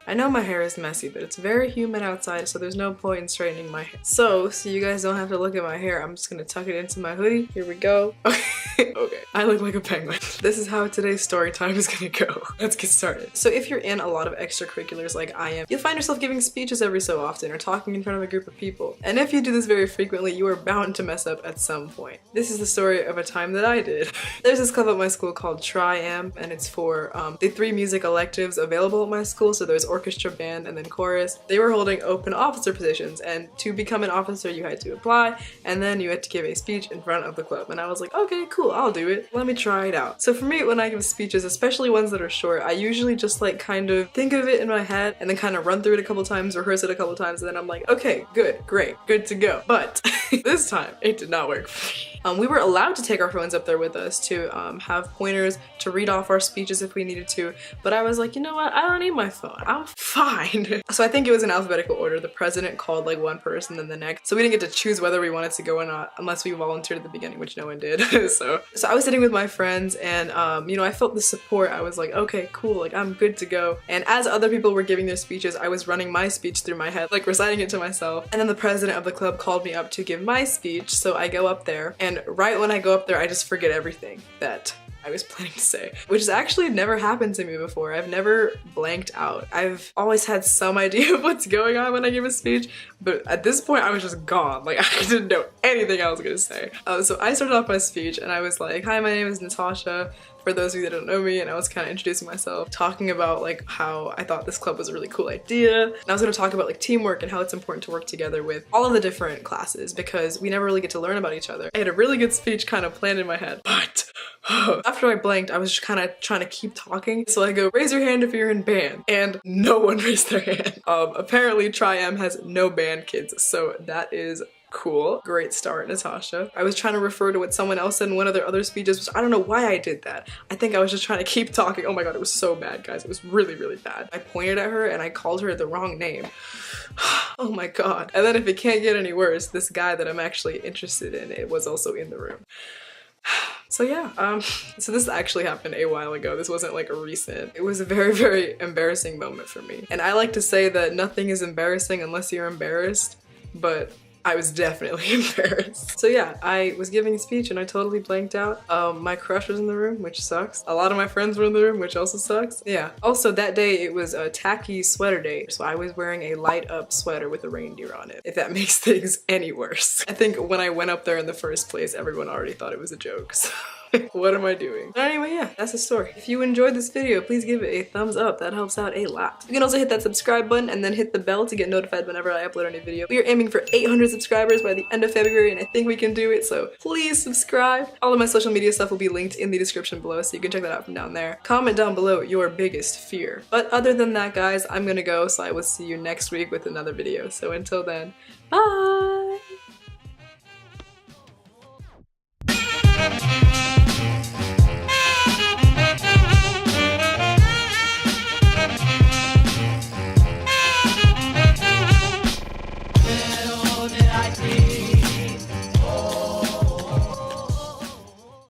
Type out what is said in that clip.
I know my hair is messy, but it's very humid outside, so there's no point in straightening my hair. So you guys don't have to look at my hair, I'm just gonna tuck it into my hoodie. Here we go. Okay, I look like a penguin. This is how today's story time is gonna go. Let's get started. So if you're in a lot of extracurriculars like I am, you'll find yourself giving speeches every so often or talking in front of a group of people. And if you do this very frequently, you are bound to mess up at some point. This is the story of a time that I did. There's this club at my school called Tri-Am, and it's for the 3 music electives available at my school. So there's orchestra, band, and then chorus. They were holding open officer positions, and to become an officer you had to apply, and then you had to give a speech in front of the club. And I was like, okay, cool, I'll do it. Let me try it out. So for me, when I give speeches, especially ones that are short, I usually just like kind of think of it in my head and then kind of run through it a couple times, rehearse it a couple times, and then I'm like, okay, good, great, good to go. But this time it did not work for me. We were allowed to take our phones up there with us to have pointers to read off our speeches if we needed to, but I was like, you know what, I don't need my phone, I'm fine. So I think it was in alphabetical order. The president called like one person then the next, so we didn't get to choose whether we wanted to go or not unless we volunteered at the beginning, which no one did. so I was sitting with my friends, and you know, I felt the support. I was like, okay, cool, like I'm good to go. And as other people were giving their speeches, I was running my speech through my head, like reciting it to myself. And then the president of the club called me up to give my speech, so I go up there, and right when I go up there, I just forget everything that I was planning to say, which has actually never happened to me before. I've never blanked out. I've always had some idea of what's going on when I give a speech, but at this point I was just gone. Like I didn't know anything I was gonna say. So I started off my speech and I was like, hi, my name is Natasha, for those of you that don't know me, and I was kind of introducing myself, talking about like how I thought this club was a really cool idea. And I was going to talk about like teamwork and how it's important to work together with all of the different classes because we never really get to learn about each other. I had a really good speech kind of planned in my head, but after I blanked, I was just kind of trying to keep talking. So I go, raise your hand if you're in band, and no one raised their hand. Apparently Tri-Am has no band kids, so that is cool. Great start, Natasha. I was trying to refer to what someone else said in one of their other speeches, which I don't know why I did that. I think I was just trying to keep talking. Oh my god, it was so bad, guys. It was really, really bad. I pointed at her and I called her the wrong name. Oh my god. And then if it can't get any worse, this guy that I'm actually interested in, it was also in the room. So yeah, so this actually happened a while ago. This wasn't like a recent. It was a very, very embarrassing moment for me. And I like to say that nothing is embarrassing unless you're embarrassed, but I was definitely embarrassed. So yeah, I was giving a speech and I totally blanked out. My crush was in the room, which sucks. A lot of my friends were in the room, which also sucks. Yeah. Also that day it was a tacky sweater day. So I was wearing a light up sweater with a reindeer on it, if that makes things any worse. I think when I went up there in the first place, everyone already thought it was a joke. So what am I doing? But anyway, yeah, that's the story. If you enjoyed this video, please give it a thumbs up. That helps out a lot. You can also hit that subscribe button and then hit the bell to get notified whenever I upload a new video. We are aiming for 800 subscribers by the end of February, and I think we can do it, so please subscribe. All of my social media stuff will be linked in the description below, so you can check that out from down there. Comment down below your biggest fear. But other than that, guys, I'm gonna go, so I will see you next week with another video. So until then, bye!